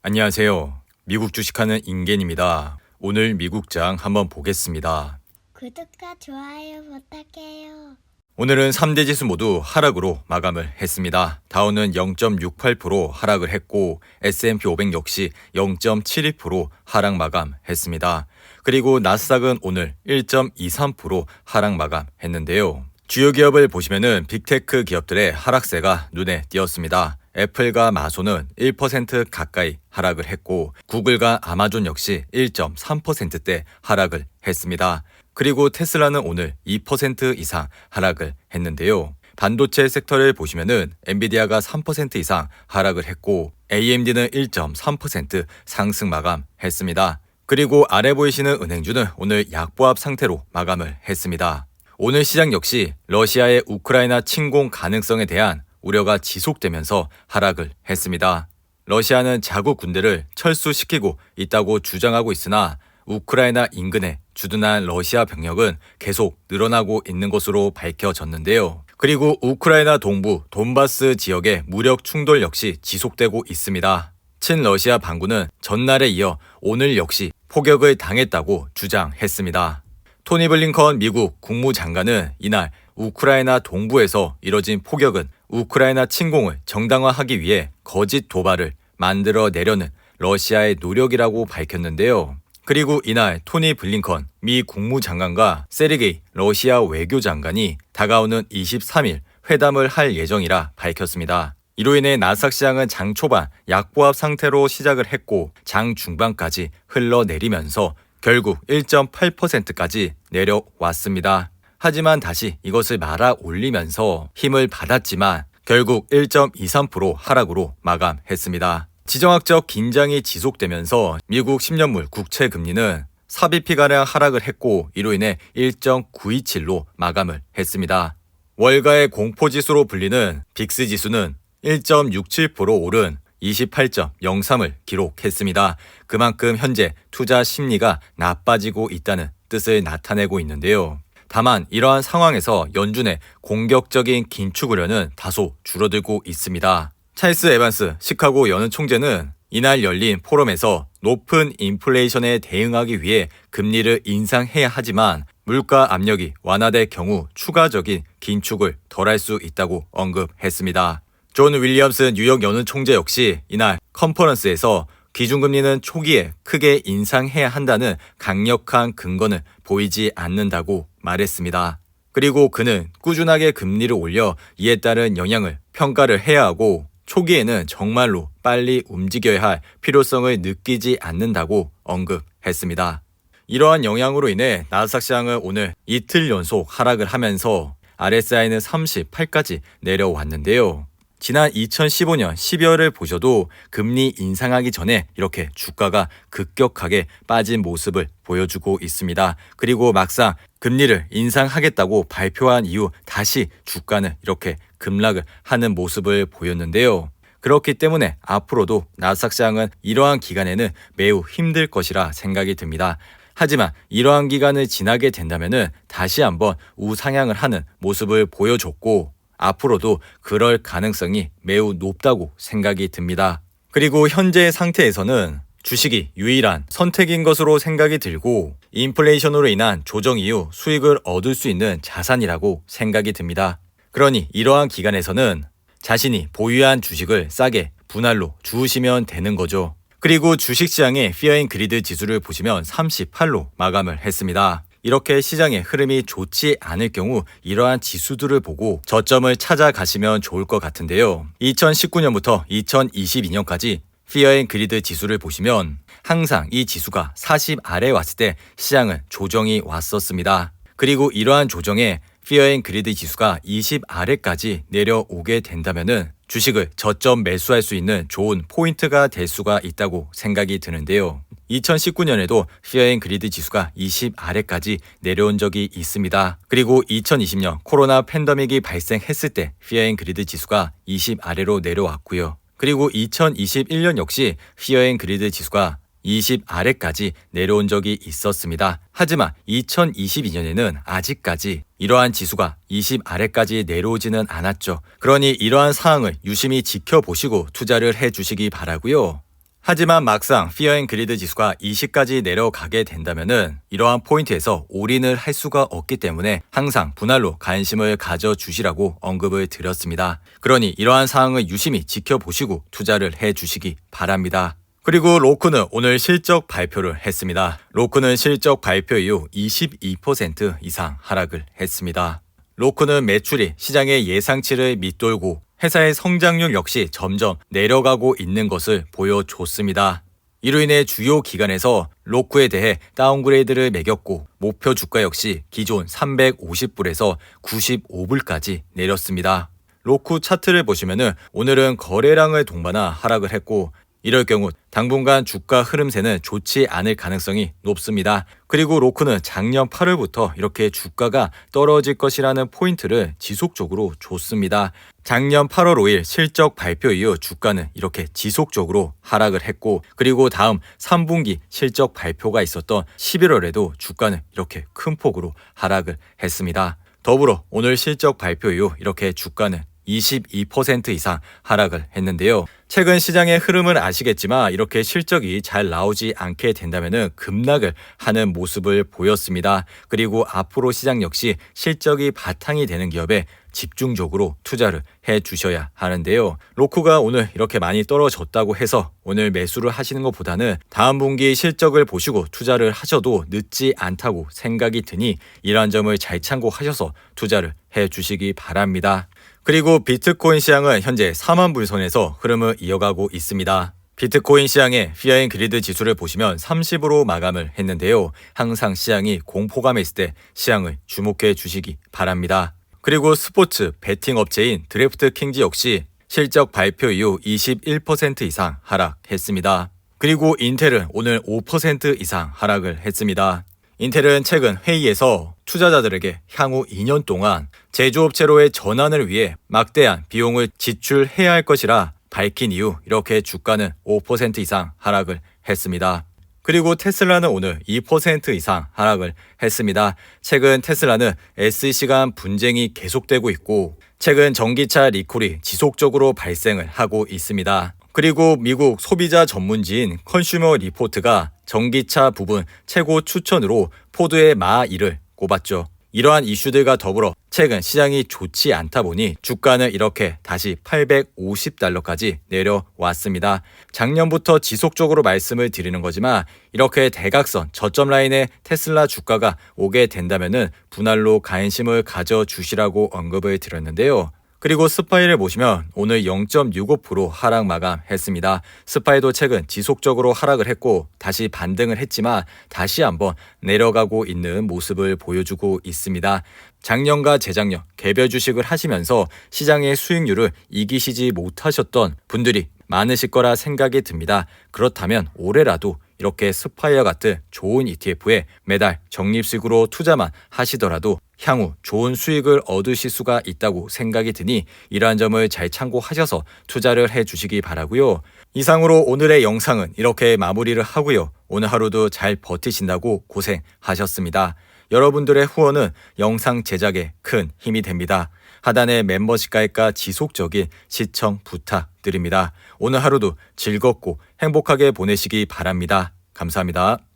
안녕하세요. 미국 주식하는 인겐입니다. 오늘 미국장 한번 보겠습니다. 구독과 좋아요 부탁해요. 오늘은 3대 지수 모두 하락으로 마감을 했습니다. 다우는 0.68% 하락을 했고 S&P 500 역시 0.72% 하락 마감했습니다. 그리고 나스닥은 오늘 1.23% 하락 마감했는데요. 주요 기업을 보시면은 빅테크 기업들의 하락세가 눈에 띄었습니다. 애플과 마소는 1% 가까이 하락을 했고 구글과 아마존 역시 1.3%대 하락을 했습니다. 그리고 테슬라는 오늘 2% 이상 하락을 했는데요. 반도체 섹터를 보시면은 엔비디아가 3% 이상 하락을 했고 AMD는 1.3% 상승 마감했습니다. 그리고 아래 보이시는 은행주는 오늘 약보합 상태로 마감을 했습니다. 오늘 시장 역시 러시아의 우크라이나 침공 가능성에 대한 우려가 지속되면서 하락을 했습니다. 러시아는 자국 군대를 철수시키고 있다고 주장하고 있으나 우크라이나 인근에 주둔한 러시아 병력은 계속 늘어나고 있는 것으로 밝혀졌는데요. 그리고 우크라이나 동부 돈바스 지역의 무력 충돌 역시 지속되고 있습니다. 친러시아 반군은 전날에 이어 오늘 역시 포격을 당했다고 주장했습니다. 토니 블링컨 미국 국무장관은 이날 우크라이나 동부에서 이뤄진 포격은 우크라이나 침공을 정당화하기 위해 거짓 도발을 만들어내려는 러시아의 노력이라고 밝혔는데요. 그리고 이날 토니 블링컨 미 국무장관과 세르게이 러시아 외교장관이 다가오는 23일 회담을 할 예정이라 밝혔습니다. 이로 인해 나스닥 시장은 장 초반 약보합 상태로 시작을 했고 장 중반까지 흘러내리면서 결국 1.8%까지 내려왔습니다. 하지만 다시 이것을 말아 올리면서 힘을 받았지만 결국 1.23% 하락으로 마감했습니다. 지정학적 긴장이 지속되면서 미국 10년물 국채 금리는 4bp가량 하락을 했고 이로 인해 1.927로 마감을 했습니다. 월가의 공포지수로 불리는 빅스 지수는 1.67% 오른 28.03을 기록했습니다. 그만큼 현재 투자 심리가 나빠지고 있다는 뜻을 나타내고 있는데요. 다만 이러한 상황에서 연준의 공격적인 긴축 우려는 다소 줄어들고 있습니다. 찰스 에반스 시카고 연은 총재는 이날 열린 포럼에서 높은 인플레이션에 대응하기 위해 금리를 인상해야 하지만 물가 압력이 완화될 경우 추가적인 긴축을 덜할 수 있다고 언급했습니다. 존 윌리엄스 뉴욕 연은 총재 역시 이날 컨퍼런스에서 기준금리는 초기에 크게 인상해야 한다는 강력한 근거는 보이지 않는다고 말했습니다. 그리고 그는 꾸준하게 금리를 올려 이에 따른 영향을 평가를 해야 하고 초기에는 정말로 빨리 움직여야 할 필요성을 느끼지 않는다고 언급했습니다. 이러한 영향으로 인해 나스닥 시장은 오늘 이틀 연속 하락을 하면서 RSI는 38까지 내려왔는데요. 지난 2015년 12월을 보셔도 금리 인상하기 전에 이렇게 주가가 급격하게 빠진 모습을 보여주고 있습니다. 그리고 막상 금리를 인상하겠다고 발표한 이후 다시 주가는 이렇게 급락을 하는 모습을 보였는데요. 그렇기 때문에 앞으로도 나스닥 시장은 이러한 기간에는 매우 힘들 것이라 생각이 듭니다. 하지만 이러한 기간을 지나게 된다면 다시 한번 우상향을 하는 모습을 보여줬고 앞으로도 그럴 가능성이 매우 높다고 생각이 듭니다. 그리고 현재의 상태에서는 주식이 유일한 선택인 것으로 생각이 들고 인플레이션으로 인한 조정 이후 수익을 얻을 수 있는 자산이라고 생각이 듭니다. 그러니 이러한 기간에서는 자신이 보유한 주식을 싸게 분할로 주우시면 되는 거죠. 그리고 주식시장의 Fear and Greed 지수를 보시면 38로 마감을 했습니다. 이렇게 시장의 흐름이 좋지 않을 경우 이러한 지수들을 보고 저점을 찾아가시면 좋을 것 같은데요. 2019년부터 2022년까지 Fear and Greed 지수를 보시면 항상 이 지수가 40 아래 왔을 때 시장은 조정이 왔었습니다. 그리고 이러한 조정에 Fear and Greed 지수가 20 아래까지 내려오게 된다면은 주식을 저점 매수할 수 있는 좋은 포인트가 될 수가 있다고 생각이 드는데요. 2019년에도 Fear and Greed 지수가 20 아래까지 내려온 적이 있습니다. 그리고 2020년 코로나 팬데믹이 발생했을 때 Fear and Greed 지수가 20 아래로 내려왔고요. 그리고 2021년 역시 Fear and Greed 지수가 20 아래까지 내려온 적이 있었습니다. 하지만 2022년에는 아직까지 이러한 지수가 20 아래까지 내려오지는 않았죠. 그러니 이러한 사항을 유심히 지켜보시고 투자를 해주시기 바라고요. 하지만 막상 피어 앤 그리드 지수가 20까지 내려가게 된다면은 이러한 포인트에서 올인을 할 수가 없기 때문에 항상 분할로 관심을 가져주시라고 언급을 드렸습니다. 그러니 이러한 사항을 유심히 지켜보시고 투자를 해주시기 바랍니다. 그리고 로쿠는 오늘 실적 발표를 했습니다. 로쿠는 실적 발표 이후 22% 이상 하락을 했습니다. 로쿠는 매출이 시장의 예상치를 밑돌고 회사의 성장률 역시 점점 내려가고 있는 것을 보여줬습니다. 이로 인해 주요 기관에서 로쿠에 대해 다운그레이드를 매겼고 목표 주가 역시 기존 350불에서 95불까지 내렸습니다. 로쿠 차트를 보시면은 오늘은 거래량을 동반한 하락을 했고 이럴 경우 당분간 주가 흐름세는 좋지 않을 가능성이 높습니다. 그리고 로쿠는 작년 8월부터 이렇게 주가가 떨어질 것이라는 포인트를 지속적으로 줬습니다. 작년 8월 5일 실적 발표 이후 주가는 이렇게 지속적으로 하락을 했고 그리고 다음 3분기 실적 발표가 있었던 11월에도 주가는 이렇게 큰 폭으로 하락을 했습니다. 더불어 오늘 실적 발표 이후 이렇게 주가는 22% 이상 하락을 했는데요. 최근 시장의 흐름을 아시겠지만 이렇게 실적이 잘 나오지 않게 된다면 급락을 하는 모습을 보였습니다. 그리고 앞으로 시장 역시 실적이 바탕이 되는 기업에 집중적으로 투자를 해 주셔야 하는데요. 로쿠가 오늘 이렇게 많이 떨어졌다고 해서 오늘 매수를 하시는 것보다는 다음 분기 실적을 보시고 투자를 하셔도 늦지 않다고 생각이 드니 이러한 점을 잘 참고하셔서 투자를 해 주시기 바랍니다. 그리고 비트코인 시장은 현재 4만 불 선에서 흐름을 이어가고 있습니다. 비트코인 시장의 피어 앤 그리드 지수를 보시면 30으로 마감을 했는데요. 항상 시장이 공포감에 있을 때 시장을 주목해 주시기 바랍니다. 그리고 스포츠 베팅 업체인 드래프트 킹즈 역시 실적 발표 이후 21% 이상 하락했습니다. 그리고 인텔은 오늘 5% 이상 하락을 했습니다. 인텔은 최근 회의에서 투자자들에게 향후 2년 동안 제조업체로의 전환을 위해 막대한 비용을 지출해야 할 것이라 밝힌 이후 이렇게 주가는 5% 이상 하락을 했습니다. 그리고 테슬라는 오늘 2% 이상 하락을 했습니다. 최근 테슬라는 SEC 간 분쟁이 계속되고 있고 최근 전기차 리콜이 지속적으로 발생을 하고 있습니다. 그리고 미국 소비자 전문지인 컨슈머 리포트가 전기차 부분 최고 추천으로 포드의 마1을 꼽았죠. 이러한 이슈들과 더불어 최근 시장이 좋지 않다 보니 주가는 이렇게 다시 $850까지 내려왔습니다. 작년부터 지속적으로 말씀을 드리는 거지만 이렇게 대각선 저점 라인에 테슬라 주가가 오게 된다면은 분할로 관심을 가져주시라고 언급을 드렸는데요. 그리고 스파이를 보시면 오늘 0.65% 하락 마감했습니다. 스파이도 최근 지속적으로 하락을 했고 다시 반등을 했지만 다시 한번 내려가고 있는 모습을 보여주고 있습니다. 작년과 재작년 개별 주식을 하시면서 시장의 수익률을 이기시지 못하셨던 분들이 많으실 거라 생각이 듭니다. 그렇다면 올해라도 이렇게 스파이어 같은 좋은 ETF에 매달 적립식으로 투자만 하시더라도 향후 좋은 수익을 얻으실 수가 있다고 생각이 드니 이러한 점을 잘 참고하셔서 투자를 해주시기 바라고요. 이상으로 오늘의 영상은 이렇게 마무리를 하고요. 오늘 하루도 잘 버티신다고 고생하셨습니다. 여러분들의 후원은 영상 제작에 큰 힘이 됩니다. 하단의 멤버십 가입과 지속적인 시청 부탁드립니다. 오늘 하루도 즐겁고 행복하게 보내시기 바랍니다. 감사합니다.